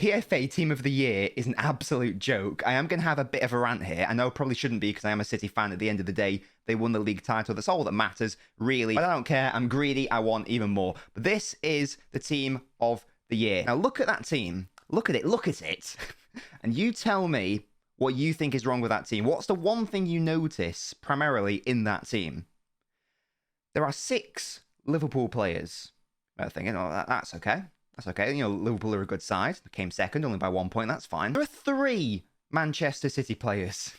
PFA Team of the Year is an absolute joke. I am going to have a bit of a rant here. I know I probably shouldn't be because I am a City fan. At the end of the day, they won the league title. That's all that matters, really. But I don't care. I'm greedy. I want even more. But this is the Team of the Year. Now, look at that team. Look at it. Look at it. And you tell me what you think is wrong with that team. What's the one thing you notice primarily in that team? There are 6 Liverpool players. I'm thinking, oh, that's okay. That's okay. You know, Liverpool are a good side. They came second, only by 1 point. That's fine. There are 3 Manchester City players.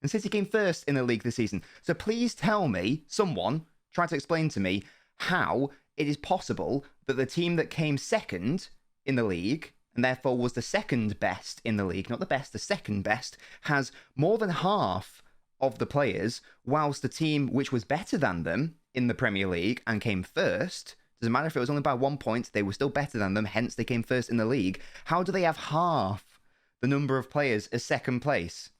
And City came first in the league this season. So please tell me, someone, try to explain to me how it is possible that the team that came second in the league, and therefore was the second best in the league, not the best, the second best, has more than half of the players, whilst the team which was better than them in the Premier League and came first, doesn't matter if it was only by 1 point, they were still better than them, hence they came first in the league. How do they have half the number of players as second place?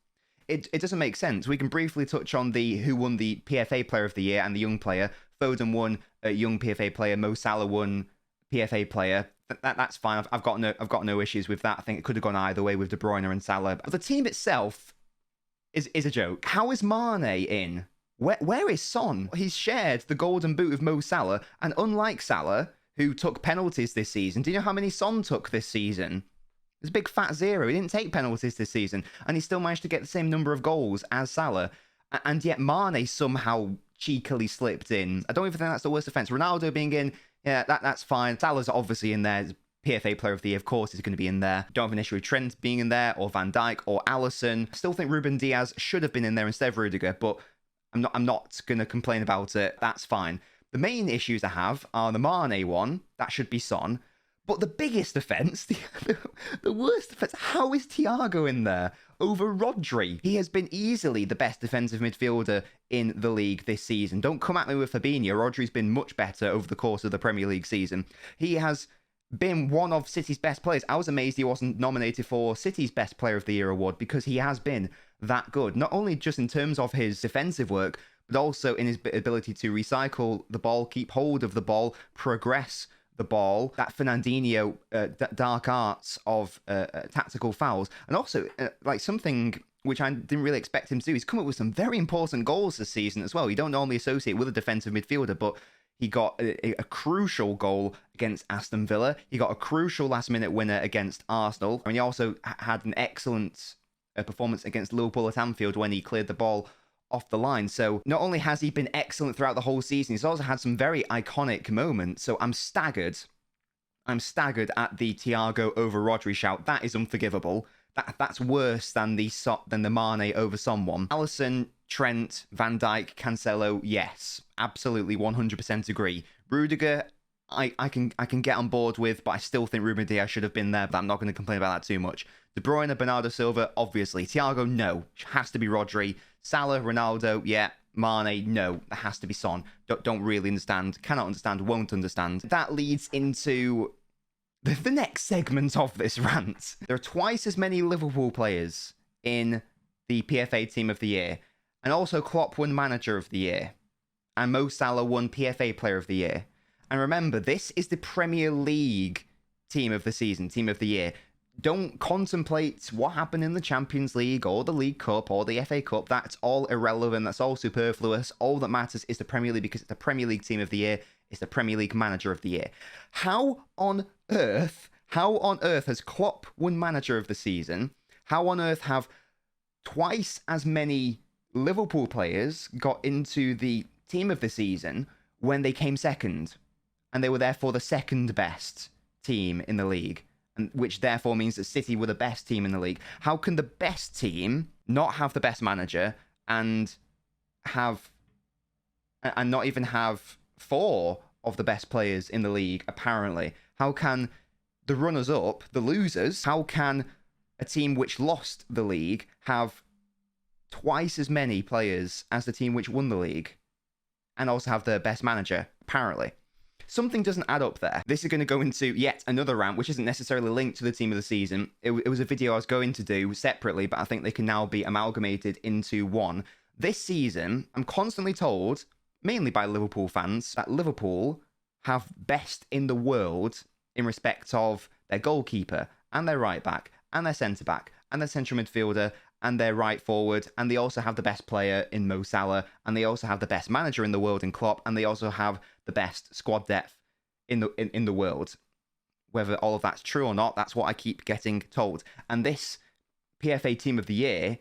It doesn't make sense. We can briefly touch on who won the PFA Player of the Year and the young player. Foden won young PFA player. Mo Salah won PFA player. That's fine. I've got no issues with that. I think it could have gone either way with De Bruyne and Salah. But the team itself is a joke. How is Mane in? Where is Son? He's shared the golden boot with Mo Salah, and unlike Salah, who took penalties this season, do you know how many Son took this season? It's a big fat 0. He didn't take penalties this season, and he still managed to get the same number of goals as Salah. And yet Mane somehow cheekily slipped in. I don't even think that's the worst offence. Ronaldo being in, yeah, that's fine. Salah's obviously in there. PFA Player of the Year, of course, is going to be in there. Don't have an issue with Trent being in there, or Van Dijk, or Alisson. I still think Ruben Diaz should have been in there instead of Rudiger, but I'm not going to complain about it. That's fine. The main issues I have are the Mane one. That should be Son. But the biggest offence, the worst offence, how is Thiago in there over Rodri? He has been easily the best defensive midfielder in the league this season. Don't come at me with Fabinho. Rodri's been much better over the course of the Premier League season. He has been one of City's best players. I was amazed he wasn't nominated for City's Best Player of the Year award because he has been that good. Not only just in terms of his defensive work, but also in his ability to recycle the ball, keep hold of the ball, progress the ball, that Fernandinho dark arts of tactical fouls, and also like something which I didn't really expect him to do. He's come up with some very important goals this season as well. You don't normally associate with a defensive midfielder, but he got a crucial goal against Aston Villa. He got a crucial last-minute winner against Arsenal. And he also had an excellent performance against Liverpool at Anfield when he cleared the ball off the line. So not only has he been excellent throughout the whole season, he's also had some very iconic moments. So I'm staggered. I'm staggered at the Thiago over Rodri shout. That is unforgivable. That's worse than the Mane over someone. Alisson, Trent, Van Dijk, Cancelo, yes, absolutely 100% agree. Rudiger, I can get on board with, but I still think Ruben Diaz should have been there, but I'm not going to complain about that too much. De Bruyne, Bernardo Silva, obviously. Thiago, no. Has to be Rodri. Salah, Ronaldo, yeah. Mane, no. That has to be Son. Don't really understand. Cannot understand. Won't understand. That leads into the next segment of this rant. There are twice as many Liverpool players in the PFA Team of the Year. And also Klopp won Manager of the Year. And Mo Salah won PFA Player of the Year. And remember, this is the Premier League Team of the Season, Team of the Year. Don't contemplate what happened in the Champions League or the League Cup or the FA Cup. That's all irrelevant. That's all superfluous. All that matters is the Premier League, because it's the Premier League Team of the Year. It's the Premier League Manager of the Year. How on earth has Klopp won Manager of the Season? How on earth have twice as many Liverpool players got into the Team of the Season when they came second? And they were therefore the second best team in the league, and which therefore means that City were the best team in the league. How can the best team not have the best manager and not even have 4 of the best players in the league, apparently? How can the runners-up, the losers, how can a team which lost the league have twice as many players as the team which won the league and also have the best manager, apparently? Something doesn't add up there. This is going to go into yet another rant, which isn't necessarily linked to the Team of the Season. It was a video I was going to do separately, but I think they can now be amalgamated into one. This season, I'm constantly told, mainly by Liverpool fans, that Liverpool have best in the world in respect of their goalkeeper and their right back, and their centre back, and their central midfielder, and their right forward, and they also have the best player in Mo Salah, and they also have the best manager in the world in Klopp, and they also have the best squad depth in the world. Whether all of that's true or not, that's what I keep getting told. And this PFA Team of the Year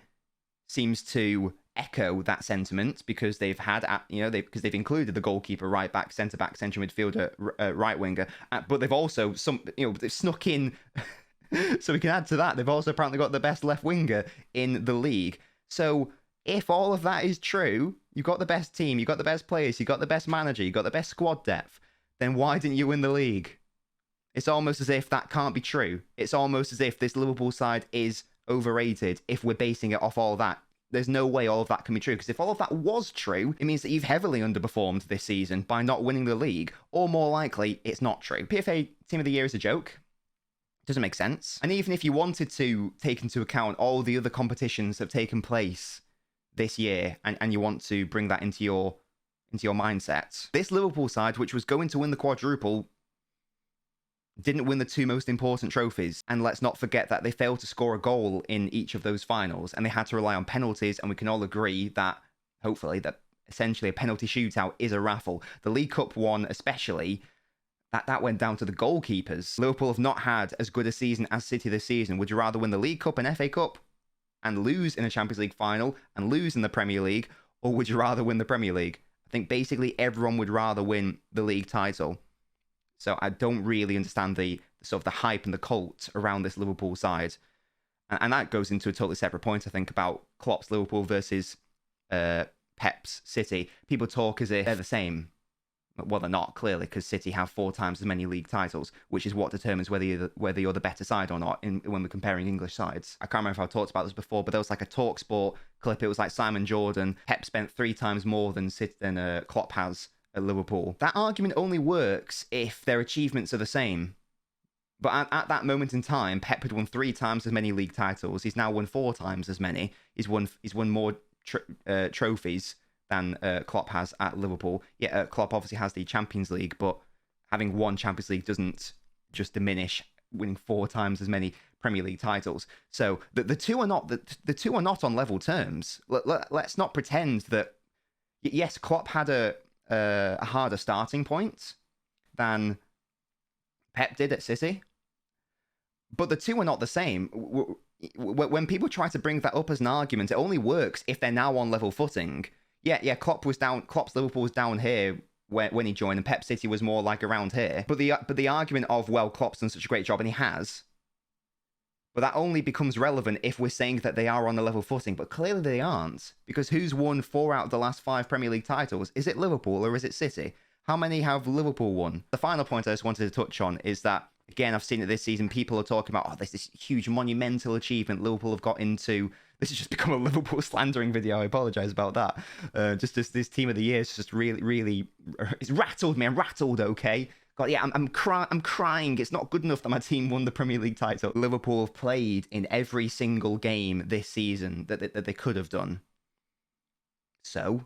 seems to echo that sentiment because they've had, because they've included the goalkeeper, right back, centre back, central midfielder, right winger, but they've also they've snuck in. So we can add to that, they've also apparently got the best left winger in the league. So if all of that is true, you've got the best team, you've got the best players, you've got the best manager, you've got the best squad depth, then why didn't you win the league? It's almost as if that can't be true. It's almost as if this Liverpool side is overrated if we're basing it off all that. There's no way all of that can be true, because if all of that was true, it means that you've heavily underperformed this season by not winning the league, or more likely, it's not true. PFA Team of the Year is a joke. Doesn't make sense. And even if you wanted to take into account all the other competitions that have taken place this year, and you want to bring that into your mindset, this Liverpool side, which was going to win the quadruple, didn't win the two most important trophies. And let's not forget that they failed to score a goal in each of those finals, and they had to rely on penalties, and we can all agree that, hopefully, that essentially a penalty shootout is a raffle. The League Cup one especially, that went down to the goalkeepers. Liverpool have not had as good a season as City this season. Would you rather win the League Cup and FA Cup and lose in a Champions League final and lose in the Premier League, or would you rather win the Premier League? I think basically everyone would rather win the league title. So I don't really understand the sort of the hype and the cult around this Liverpool side. And that goes into a totally separate point, I think, about Klopp's Liverpool versus Pep's City. People talk as if they're the same. Well, they're not, clearly, because City have 4 times as many league titles, which is what determines whether you're the better side or not when we're comparing English sides. I can't remember if I've talked about this before, but there was like a TalkSport clip. It was like Simon Jordan. Pep spent 3 times more than Klopp has at Liverpool. That argument only works if their achievements are the same. But at that moment in time, Pep had won 3 times as many league titles. He's now won 4 times as many. He's won more trophies than Klopp has at Liverpool. Yeah, Klopp obviously has the Champions League, but having won Champions League doesn't just diminish winning 4 times as many Premier League titles. So the two are not on level terms. Let's not pretend that. Yes, Klopp had a harder starting point than Pep did at City, but the two are not the same. When people try to bring that up as an argument, it only works if they're now on level footing. Yeah, Klopp's Liverpool was down here when he joined, and Pep City was more like around here. But the argument of, well, Klopp's done such a great job, and he has, but that only becomes relevant if we're saying that they are on a level footing. But clearly they aren't, because who's won 4 out of the last 5 Premier League titles? Is it Liverpool or is it City? How many have Liverpool won? The final point I just wanted to touch on is that, again, I've seen it this season, people are talking about, there's this huge monumental achievement Liverpool have got into. This has just become a Liverpool slandering video. I apologise about that. Just this Team of the Year is just really, it's rattled me. I'm rattled, okay? God, yeah, I'm crying. It's not good enough that my team won the Premier League title. Liverpool have played in every single game this season that they could have done. So,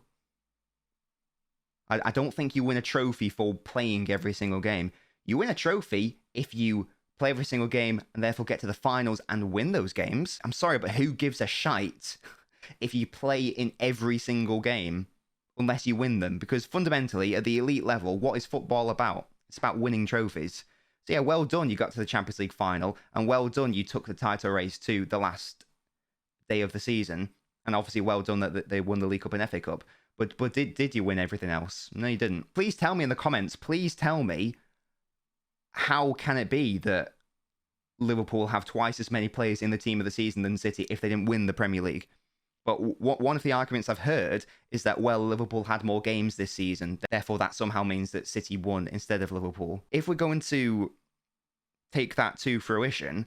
I don't think you win a trophy for playing every single game. You win a trophy if you play every single game and therefore get to the finals and win those games. I'm sorry, but who gives a shite if you play in every single game unless you win them? Because fundamentally, at the elite level, what is football about? It's about winning trophies. So yeah, well done, you got to the Champions League final, and well done, you took the title race to the last day of the season, and obviously well done that they won the League Cup and FA Cup. But did you win everything else? No, you didn't. Please tell me in the comments, please tell me, how can it be that Liverpool have twice as many players in the team of the season than City if they didn't win the Premier League? But one of the arguments I've heard is that, well, Liverpool had more games this season, therefore that somehow means that City won instead of Liverpool. If we're going to take that to fruition,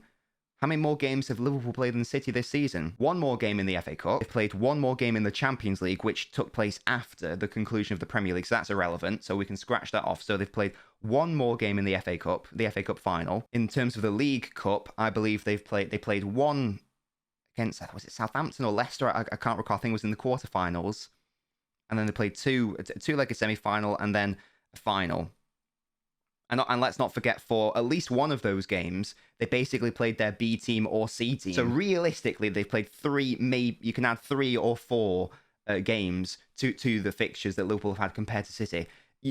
how many more games have Liverpool played than City this season? 1 more game in the FA Cup. They've played 1 more game in the Champions League, which took place after the conclusion of the Premier League, so that's irrelevant, so we can scratch that off. So they've played 1 more game in the FA Cup final. In terms of the League Cup, I believe they played 1 against, was it Southampton or Leicester? I can't recall. I think it was in the quarterfinals. And then they played 2-legged semi-final and then a final. And let's not forget, for at least one of those games, they basically played their B team or C team. So realistically, they've played three, maybe you can add 3 or 4 games to the fixtures that Liverpool have had compared to City. Do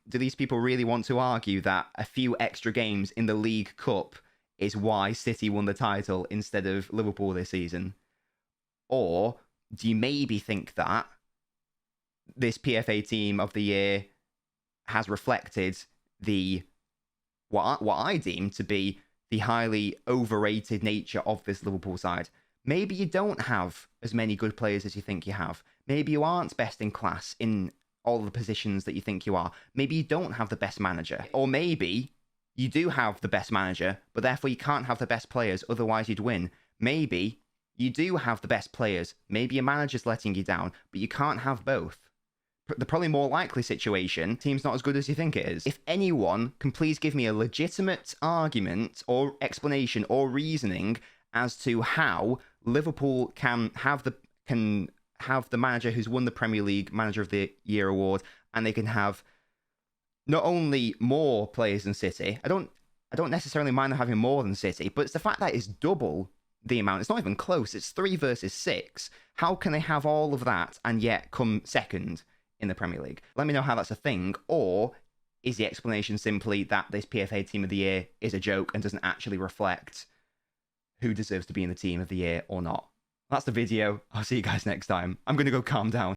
these people really want to argue that a few extra games in the League Cup is why City won the title instead of Liverpool this season? Or do you maybe think that this PFA Team of the Year has reflected what I deem to be the highly overrated nature of this Liverpool side? Maybe you don't have as many good players as you think you have. Maybe you aren't best in class in all the positions that you think you are. Maybe you don't have the best manager. Or maybe you do have the best manager, but therefore you can't have the best players, otherwise you'd win. Maybe you do have the best players. Maybe your manager's letting you down, but you can't have both. The probably more likely situation, team's not as good as you think it is. If anyone can please give me a legitimate argument or explanation or reasoning as to how Liverpool can have the manager who's won the Premier League Manager of the Year award, and they can have not only more players than City. I don't necessarily mind them having more than City, but it's the fact that it's double the amount. It's not even close. It's 3 versus 6. How can they have all of that and yet come second in the Premier League? Let me know how that's a thing. Or is the explanation simply that this PFA Team of the Year is a joke and doesn't actually reflect who deserves to be in the Team of the Year or not? That's the video. I'll see you guys next time. I'm going to go calm down.